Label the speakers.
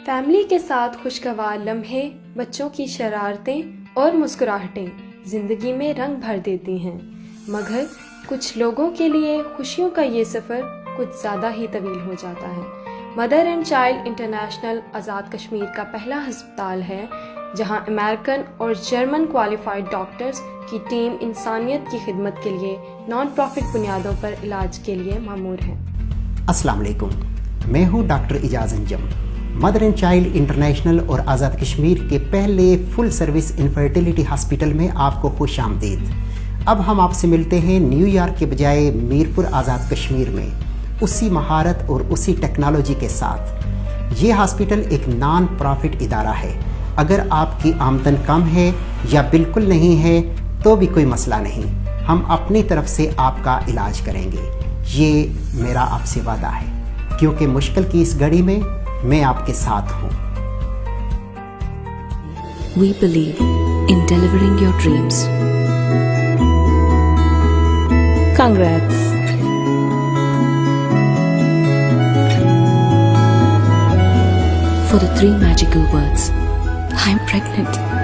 Speaker 1: Family کے ساتھ خوشگوار لمحے، بچوں کی شرارتیں اور مسکراہٹیں زندگی میں رنگ بھر دیتی ہیں، مگر کچھ لوگوں کے لیے خوشیوں کا یہ سفر کچھ زیادہ ہی طویل ہو جاتا ہے۔ Mother and child international Azad Kashmir کا پہلا ہسپتال ہے جہاں امریکن اور جرمن کوالیفائڈ ڈاکٹرز کی ٹیم انسانیت کی خدمت کے لیے نان پروفٹ بنیادوں پر علاج کے لیے مامور ہے۔
Speaker 2: السلام علیکم، میں ہوں doctor Ejaz Anjum. Mother and child international اور آزاد کشمیر کے پہلے فل سروس انفرٹیلیٹی ہاسپٹل میں آپ کو خوش آمدید۔ اب ہم آپ سے ملتے ہیں نیو یارک کے بجائے میرپور آزاد کشمیر میں، اسی مہارت اور اسی ٹیکنالوجی کے ساتھ۔ یہ ہاسپٹل ایک نان پروفٹ ادارہ ہے۔ اگر آپ کی آمدن کم ہے یا بالکل نہیں ہے تو بھی کوئی مسئلہ نہیں، ہم اپنی طرف سے آپ کا علاج کریں گے، یہ میرا آپ سے وعدہ ہے، کیونکہ مشکل کی اس گھڑی میں آپ کے ساتھ ہوں۔
Speaker 3: We believe in delivering your dreams. Congrats. For the 3 magical words, I'm pregnant.